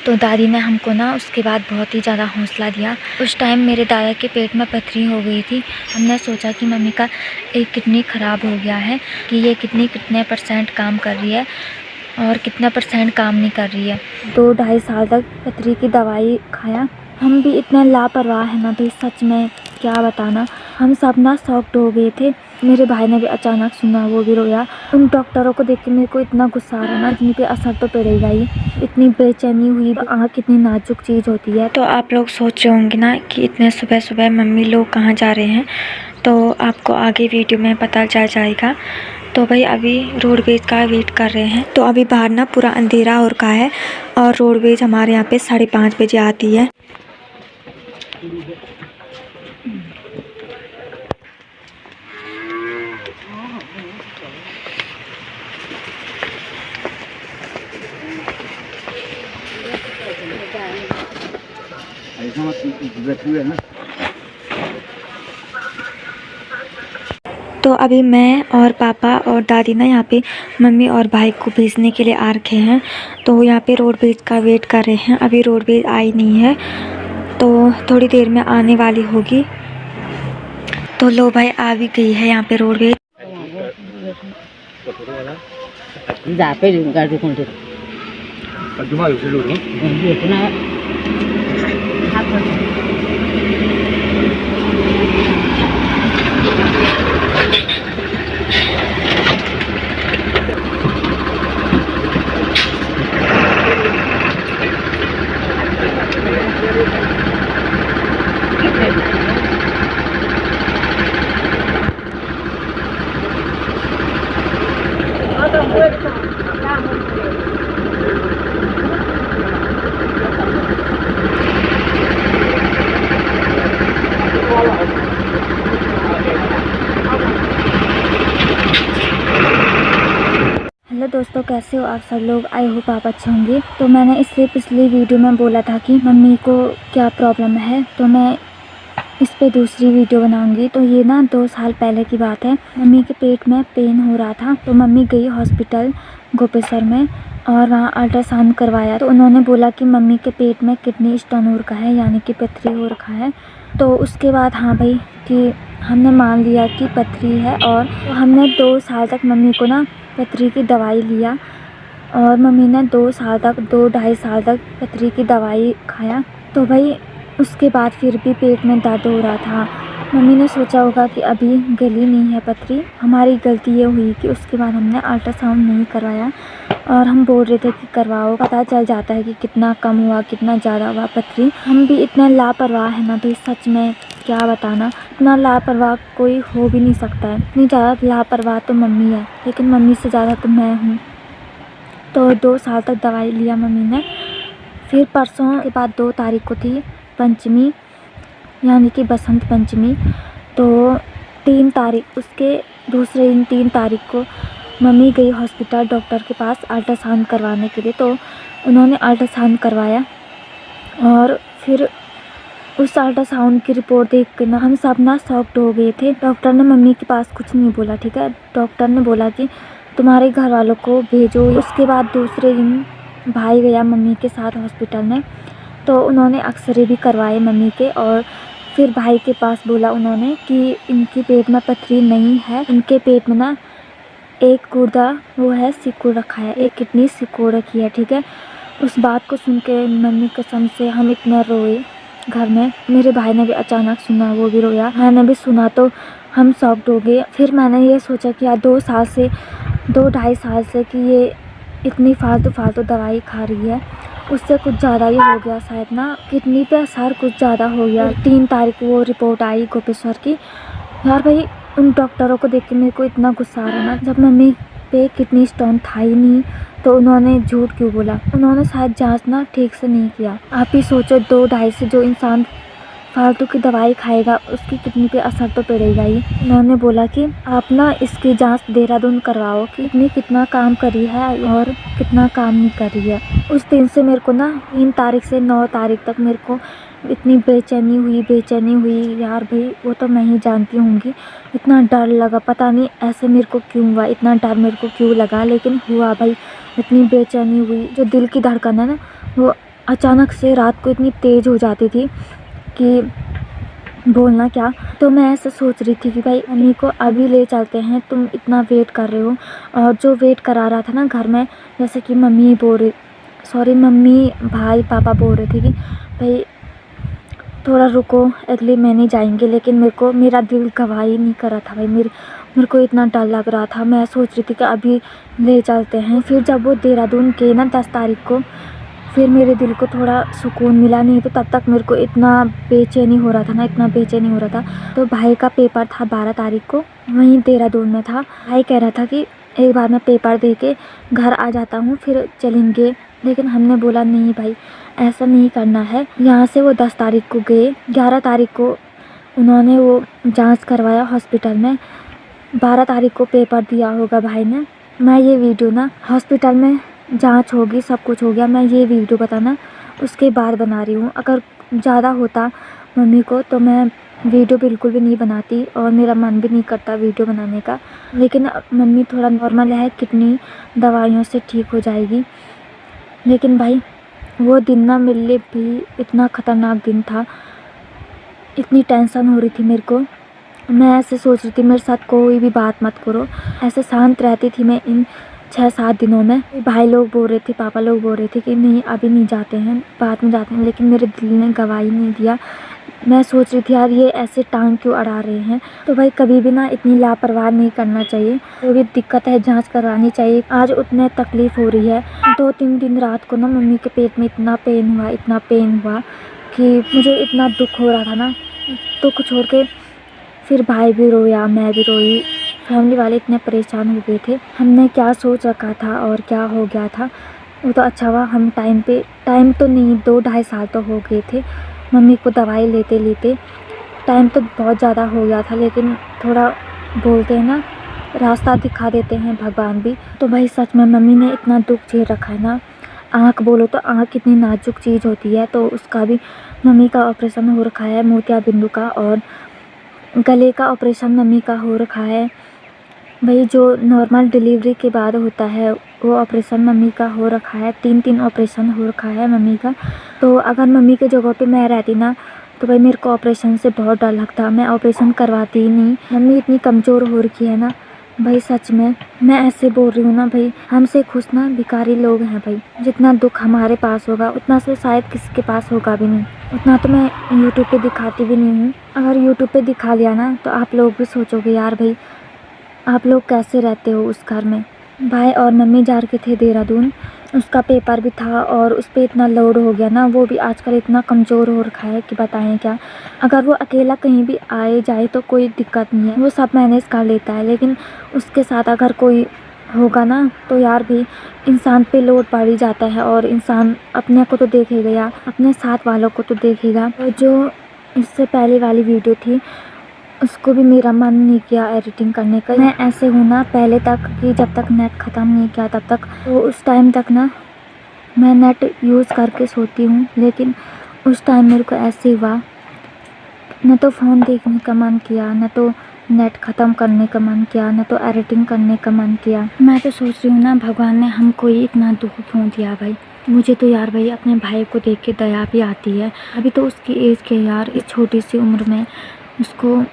तो दादी ने हमको ना उसके बाद बहुत ही ज़्यादा हौसला दिया। उस टाइम मेरे दादा के पेट में पथरी हो गई थी। हमने सोचा कि मम्मी का एक किडनी ख़राब हो गया है, कि ये किडनी कितने % काम कर रही है और कितना % काम नहीं कर रही है। 2-2.5 साल तक पथरी की दवाई खाया। हम भी इतना लापरवाह है ना भाई, सच में क्या बताना। हम सब ना शॉक्ड हो गए थे। मेरे भाई ने भी अचानक सुना, वो भी रोया। उन डॉक्टरों को देख के मेरे को इतना गुस्सा आ रहा ना, इतनी पे असर तो पड़ेगा ही। इतनी बेचैनी हुई, आँख कितनी नाजुक चीज़ होती है। तो आप लोग सोच रहे होंगे ना कि इतने सुबह सुबह मम्मी लोग कहाँ जा रहे हैं, तो आपको आगे वीडियो में पता चल जाएगा। तो भाई अभी रोडवेज का वेट कर रहे हैं। तो अभी बाहर ना पूरा अंधेरा हो रखा है और रोडवेज हमारे यहाँ पे 5:30 बजे आती है। तो अभी मैं और पापा और दादी ना यहाँ पे मम्मी और भाई को भेजने के लिए आ रखे हैं। तो यहाँ पे रोडवेज का वेट कर रहे हैं। अभी रोडवेज आई नहीं है, तो थोड़ी देर में आने वाली होगी। तो लो भाई आ भी गई है यहाँ पे रोडवेज। हेलो दोस्तों, कैसे हो आप सब लोग? आई होप आप अच्छे होंगे। तो मैंने इससे पिछली वीडियो में बोला था कि मम्मी को क्या प्रॉब्लम है, तो मैं इस पे दूसरी वीडियो बनाऊंगी। तो ये ना 2 साल पहले की बात है। मम्मी के पेट में पेन हो रहा था, तो मम्मी गई हॉस्पिटल गोपेसर में और वहाँ अल्ट्रासाउंड करवाया। तो उन्होंने बोला कि मम्मी के पेट में किडनी स्टोन हो रखा है, यानी कि पथरी हो रखा है। तो उसके बाद हाँ भाई कि हमने मान लिया कि पथरी है, और तो हमने 2 साल तक मम्मी को ना पथरी की दवाई लिया, और मम्मी ने 2 साल तक 2-2.5 साल तक पथरी की दवाई खाया। तो भाई उसके बाद फिर भी पेट में दर्द हो रहा था। मम्मी ने सोचा होगा कि अभी गली नहीं है पथरी। हमारी गलती ये हुई कि उसके बाद हमने अल्ट्रासाउंड नहीं करवाया, और हम बोल रहे थे कि करवाओ, पता चल जाता है कि कितना कम हुआ कितना ज़्यादा हुआ पथरी। हम भी इतना लापरवाह है ना भाई, सच में क्या बताना। इतना लापरवाह कोई हो भी नहीं सकता है। इतनी ज़्यादा लापरवाह तो मम्मी है, लेकिन मम्मी से ज़्यादा तो मैं हूँ। तो 2 साल तक दवाई लिया मम्मी ने। फिर परसों के बाद 2 तारीख को थी पंचमी, यानी कि बसंत पंचमी। तो 3 तारीख, उसके दूसरे दिन 3 तारीख को मम्मी गई हॉस्पिटल डॉक्टर के पास अल्ट्रासाउंड करवाने के लिए। तो उन्होंने अल्ट्रासाउंड करवाया, और फिर उस अल्ट्रासाउंड की रिपोर्ट देख कर ना हम सब ना शॉक्ड हो गए थे। डॉक्टर ने मम्मी के पास कुछ नहीं बोला, ठीक है। डॉक्टर ने बोला कि तुम्हारे घर वालों को भेजो। उसके बाद दूसरे दिन भाई गया मम्मी के साथ हॉस्पिटल में, तो उन्होंने एक्सरे भी करवाए मम्मी के। और फिर भाई के पास बोला उन्होंने कि इनके पेट में पथरी नहीं है, इनके पेट में ना एक गुर्दा वो है सिकुड़ रखा है, एक किडनी सिकुड़ रखी है, ठीक है। उस बात को सुन के मम्मी कसम से हम इतना रोए घर में। मेरे भाई ने भी अचानक सुना, वो भी रोया। मैंने भी सुना तो हम शॉक्ड हो गए। फिर मैंने ये सोचा कि यार 2-2.5 साल से कि ये इतनी फालतू दवाई खा रही है, उससे कुछ ज़्यादा ही हो गया शायद ना, किडनी पे असर कुछ ज़्यादा हो गया। 3 तारीख को वो रिपोर्ट आई गोपेश्वर की। यार भाई उन डॉक्टरों को देख के मेरे को इतना गुस्सा आ रहा ना, जब मम्मी पे किडनी स्टोन था ही नहीं तो उन्होंने झूठ क्यों बोला। उन्होंने शायद जांच ना ठीक से नहीं किया। आप ही सोचो, 2-2.5 से जो इंसान फालतू की दवाई खाएगा उसकी किडनी पे असर तो पड़ेगा ही। उन्होंने बोला कि आप ना इसकी जांच देहरादून करवाओ कि किडनी कितना काम कर रही है और कितना काम नहीं कर रही है। उस दिन से मेरे को ना 3 तारीख से 9 तारीख तक मेरे को इतनी बेचैनी हुई यार भाई, वो तो मैं ही जानती होंगी। इतना डर लगा, पता नहीं ऐसे मेरे को क्यों हुआ, इतना डर मेरे को क्यों लगा, लेकिन हुआ भाई। इतनी बेचैनी हुई, जो दिल की धड़कन है ना वो अचानक से रात को इतनी तेज़ हो जाती थी कि बोलना क्या। तो मैं ऐसा सोच रही थी कि भाई मम्मी को अभी ले चलते हैं, तुम इतना वेट कर रहे हो। और जो वेट करा रहा था ना घर में, जैसे कि मम्मी भाई पापा बोल रहे थे कि भाई थोड़ा रुको, अगले महीने जाएंगे, लेकिन मेरा दिल गवाह ही नहीं कर रहा था भाई। मेरे को इतना डर लग रहा था। मैं सोच रही थी कि अभी ले चलते हैं। फिर जब वो देहरादून गए ना 10 तारीख को, फिर मेरे दिल को थोड़ा सुकून मिला। नहीं तो तब तक मेरे को इतना बेचैनी हो रहा था। तो भाई का पेपर था 12 तारीख को, वहीं देहरादून में था। भाई कह रहा था कि एक बार मैं पेपर दे के घर आ जाता हूँ, फिर चलेंगे। लेकिन हमने बोला नहीं भाई, ऐसा नहीं करना है। यहाँ से वो 10 तारीख को गए, 11 तारीख को उन्होंने वो जांच करवाया हॉस्पिटल में, 12 तारीख को पेपर दिया होगा भाई ने। मैं ये वीडियो ना हॉस्पिटल में जांच होगी, सब कुछ हो गया, मैं ये वीडियो बताना उसके बाद बना रही हूँ। अगर ज़्यादा होता मम्मी को तो मैं वीडियो बिल्कुल भी नहीं बनाती, और मेरा मन भी नहीं करता वीडियो बनाने का। लेकिन मम्मी थोड़ा नॉर्मल है, कितनी दवाइयों से ठीक हो जाएगी। लेकिन भाई वो दिन ना मेरे लिए भी इतना ख़तरनाक दिन था, इतनी टेंशन हो रही थी मेरे को। मैं ऐसे सोच रही थी मेरे साथ कोई भी बात मत करो, ऐसे शांत रहती थी मैं इन 6-7 दिनों में। भाई लोग बोल रहे थे, पापा लोग बोल रहे थे कि नहीं अभी नहीं जाते हैं, बाद में जाते हैं, लेकिन मेरे दिल ने गवाही नहीं दिया। मैं सोच रही थी यार ये ऐसे टांग क्यों अड़ा रहे हैं। तो भाई कभी भी ना इतनी लापरवाह नहीं करना चाहिए, जो भी दिक्कत है जांच करवानी चाहिए। आज उतने तकलीफ़ हो रही है, 2-3 दिन रात को ना मम्मी के पेट में इतना पेन हुआ कि मुझे इतना दुख हो रहा था ना। दुख छोड़ के फिर भाई भी रोया, मैं भी रोई, फैमिली वाले इतने परेशान हो गए थे। हमने क्या सोच रखा था और क्या हो गया था। वो तो अच्छा हुआ हम टाइम तो नहीं, 2-2.5 साल तो हो गए थे मम्मी को दवाई लेते लेते। टाइम तो बहुत ज़्यादा हो गया था, लेकिन थोड़ा बोलते हैं ना, रास्ता दिखा देते हैं भगवान भी। तो भाई सच में मम्मी ने इतना दुख झेल रखा है ना। आँख बोलो तो आँख कितनी नाजुक चीज़ होती है, तो उसका भी मम्मी का ऑपरेशन हो रखा है, मोतियाबिंद का, और गले का ऑपरेशन मम्मी का हो रखा है। भाई जो नॉर्मल डिलीवरी के बाद होता है वो ऑपरेशन मम्मी का हो रखा है, 3 ऑपरेशन हो रखा है मम्मी का। तो अगर मम्मी के जगह पे मैं रहती ना तो भाई मेरे को ऑपरेशन से बहुत डर लगता, मैं ऑपरेशन करवाती ही नहीं। मम्मी इतनी कमज़ोर हो रखी है ना भाई, सच में मैं ऐसे बोल रही हूँ ना भाई, हमसे खुश ना भिखारी लोग हैं भाई। जितना दुख हमारे पास होगा उतना से शायद किसी के पास होगा भी नहीं। उतना तो मैं यूट्यूब पे दिखाती भी नहीं हूँ। अगर यूट्यूब पे दिखा लिया ना तो आप लोग भी सोचोगे यार भाई आप लोग कैसे रहते हो उस घर में। भाई और मम्मी जा रखे थे देहरादून, उसका पेपर भी था और उस पर इतना लोड हो गया ना। वो भी आजकल इतना कमज़ोर हो रखा है कि बताएं क्या। अगर वो अकेला कहीं भी आए जाए तो कोई दिक्कत नहीं है, वो सब मैनेज कर लेता है। लेकिन उसके साथ अगर कोई होगा ना तो यार भी इंसान पे लोड पड़ ही जाता है, और इंसान अपने को तो देखेगा या अपने साथ वालों को तो देखेगा। तो जो इससे पहले वाली वीडियो थी उसको भी मेरा मन नहीं किया एडिटिंग करने का। मैं ऐसे हूँ ना पहले तक कि जब तक नेट ख़त्म नहीं किया तब तक, तो उस टाइम तक ना मैं नेट यूज़ करके सोती हूँ। लेकिन उस टाइम मेरे को ऐसे हुआ, न तो फ़ोन देखने का मन किया, न तो नेट ख़त्म करने का मन किया, न तो एडिटिंग करने का मन किया। मैं तो सोच रही हूँ ना भगवान ने हमको ही इतना दुख क्यों दिया भाई। मुझे तो यार भाई अपने भाई को देख के दया भी आती है। अभी तो उसकी एज के यार, इस छोटी सी उम्र में उसको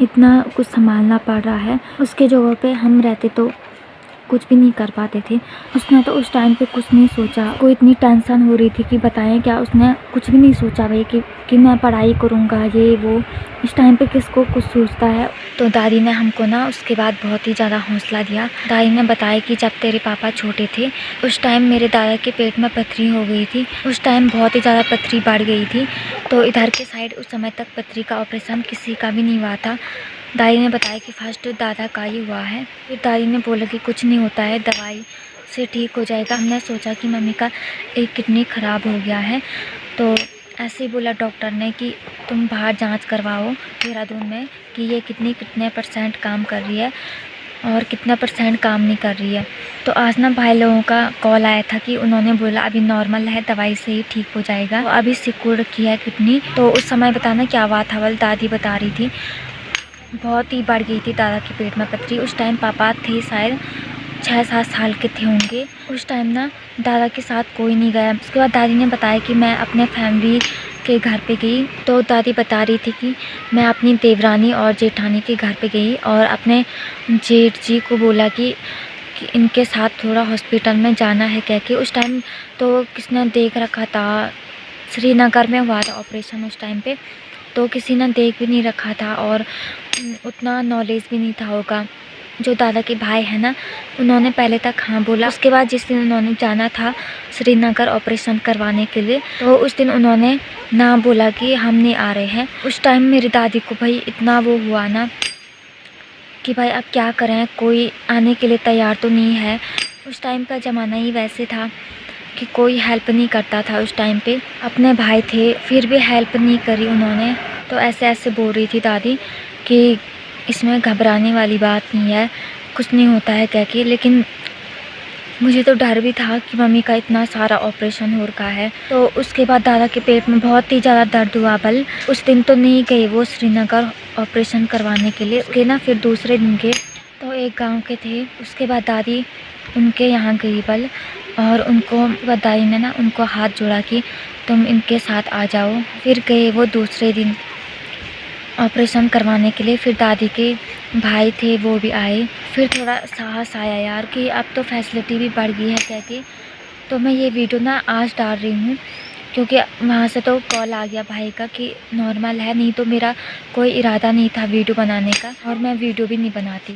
इतना कुछ संभालना पड़ रहा है। उसके जगह पे हम रहते तो कुछ भी नहीं कर पाते थे। उसने तो उस टाइम पे कुछ नहीं सोचा, कोई इतनी टेंशन हो रही थी कि बताएं क्या। उसने कुछ भी नहीं सोचा भाई कि मैं पढ़ाई करूँगा ये वो। इस टाइम पे किसको कुछ सोचता है। तो दादी ने हमको ना उसके बाद बहुत ही ज़्यादा हौसला दिया। दादी ने बताया कि जब तेरे पापा छोटे थे उस टाइम मेरे दादा के पेट में पथरी हो गई थी। उस टाइम बहुत ही ज़्यादा पथरी बढ़ गई थी, तो इधर के साइड उस समय तक पथरी का ऑपरेशन किसी का भी नहीं हुआ था। दादी ने बताया कि फर्स्ट दादा का ही हुआ है। फिर दादी ने बोला कि कुछ नहीं होता है, दवाई से ठीक हो जाएगा। हमने सोचा कि मम्मी का एक किडनी ख़राब हो गया है, तो ऐसे ही बोला डॉक्टर ने कि तुम बाहर जांच करवाओ देहरादून में कि ये किडनी कितने % काम कर रही है और कितना % काम नहीं कर रही है। तो आज ना भाई लोगों का कॉल आया था कि उन्होंने बोला अभी नॉर्मल है, दवाई से ही ठीक हो जाएगा। तो अभी सिकुड़ रखी है किडनी। तो उस समय बताना क्या हुआ था, वाली दादी बता रही थी बहुत ही बढ़ गई थी दादा के पेट में पथरी। उस टाइम पापा थे शायद 6-7 साल के थे होंगे। उस टाइम ना दादा के साथ कोई नहीं गया। उसके बाद दादी ने बताया कि मैं अपने फैमिली के घर पे गई। तो दादी बता रही थी कि मैं अपनी देवरानी और जेठानी के घर पे गई और अपने जेठ जी को बोला कि इनके साथ थोड़ा हॉस्पिटल में जाना है कह के। उस टाइम तो किसने देख रखा था, श्रीनगर में हुआ था ऑपरेशन उस टाइम पे, तो किसी ने देख भी नहीं रखा था और उतना नॉलेज भी नहीं था होगा। जो दादा के भाई है ना, उन्होंने पहले तक हाँ बोला। उसके बाद जिस दिन उन्होंने जाना था श्रीनगर ऑपरेशन करवाने के लिए, तो उस दिन उन्होंने ना बोला कि हम नहीं आ रहे हैं। उस टाइम मेरी दादी को भाई इतना वो हुआ ना कि भाई अब क्या करें, कोई आने के लिए तैयार तो नहीं है। उस टाइम का ज़माना ही वैसे था कि कोई हेल्प नहीं करता था उस टाइम पे। अपने भाई थे फिर भी हेल्प नहीं करी उन्होंने। तो ऐसे ऐसे बोल रही थी दादी कि इसमें घबराने वाली बात नहीं है, कुछ नहीं होता है कह के। लेकिन मुझे तो डर भी था कि मम्मी का इतना सारा ऑपरेशन हो रखा है। तो उसके बाद दादा के पेट में बहुत ही ज़्यादा दर्द हुआ। बल उस दिन तो नहीं गए वो श्रीनगर ऑपरेशन करवाने के लिए। उसके ना फिर दूसरे दिन के तो एक गांव के थे। उसके बाद दादी उनके यहाँ गई बल, और उनको दादी ने ना उनको हाथ जोड़ा कि तुम इनके साथ आ जाओ। फिर गए वो दूसरे दिन ऑपरेशन करवाने के लिए। फिर दादी के भाई थे वो भी आए। फिर थोड़ा साहस आया यार कि अब तो फैसिलिटी भी बढ़ गई है कह के। तो मैं ये वीडियो ना आज डाल रही हूँ क्योंकि वहाँ से तो कॉल आ गया भाई का कि नॉर्मल है, नहीं तो मेरा कोई इरादा नहीं था वीडियो बनाने का और मैं वीडियो भी नहीं बनाती।